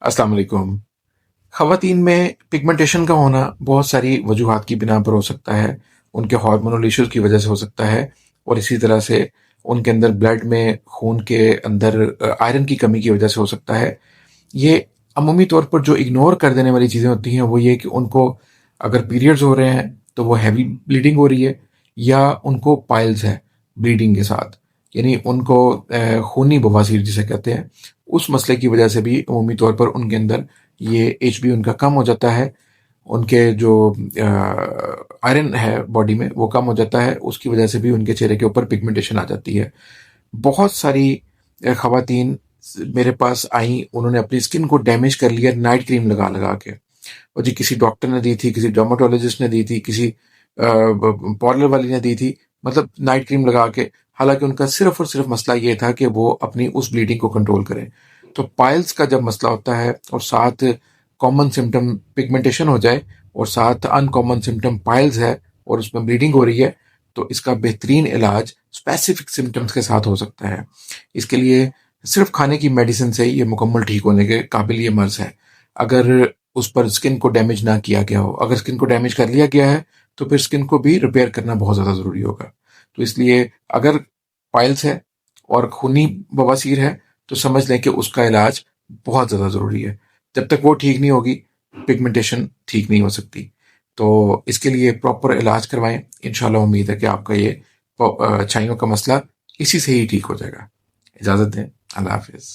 अस्सलाम वालेकुम। ख़वातीन में पिगमेंटेशन का होना बहुत सारी वजूहात की बिना पर हो सकता है। उनके हार्मोनल इश्यूज़ की वजह से हो सकता है, और इसी तरह से उनके अंदर ब्लड में खून के अंदर आयरन की कमी की वजह से हो सकता है। ये अमूमी तौर पर जो इग्नोर कर देने वाली चीज़ें होती हैं वो ये कि उनको अगर पीरियड्स हो रहे हैं तो वो हैवी ब्लीडिंग हो रही है, या उनको पाइल्स है ब्लीडिंग के साथ, यानी उनको खूनी बवासीर जिसे कहते हैं, उस मसले की वजह से भी अमूमी तौर पर उनके अंदर ये एचबी उनका कम हो जाता है। उनके जो आयरन है बॉडी में वो कम हो जाता है, उसकी वजह से भी उनके चेहरे के ऊपर पिगमेंटेशन आ जाती है। बहुत सारी ख़वातीन मेरे पास आई, उन्होंने अपनी स्किन को डैमेज कर लिया नाइट क्रीम लगा लगा के। और जी किसी डॉक्टर ने दी थी, किसी डर्माटोलॉजिस्ट ने दी थी, किसी पार्लर वाली ने दी थी, मतलब नाइट क्रीम लगा के। हालांकि उनका सिर्फ और सिर्फ मसला ये था कि वो अपनी उस ब्लीडिंग को कंट्रोल करें। तो पाइल्स का जब मसला होता है और साथ कॉमन सिम्टम पिगमेंटेशन हो जाए और साथ अनकॉमन सिम्टम पाइल्स है और उसमें ब्लीडिंग हो रही है, तो इसका बेहतरीन इलाज स्पेसिफिक सिम्टम्स के साथ हो सकता है। इसके लिए सिर्फ खाने की मेडिसिन से ये मुकम्मल ठीक होने के काबिल ये मर्ज है। अगर उस पर स्किन को डैमेज ना किया गया हो, अगर स्किन को डैमेज कर लिया गया है तो फिर स्किन को भी रिपेयर करना बहुत ज़्यादा ज़रूरी होगा। तो इसलिए अगर पाइल्स है और खूनी बवासीर है तो समझ लें कि उसका इलाज बहुत ज़्यादा ज़रूरी है। जब तक वो ठीक नहीं होगी, पिगमेंटेशन ठीक नहीं हो सकती। तो इसके लिए प्रॉपर इलाज करवाएं। इंशाल्लाह उम्मीद है कि आपका ये छाइयों का मसला इसी से ही ठीक हो जाएगा। इजाज़त दें। अल्लाह हाफिज़।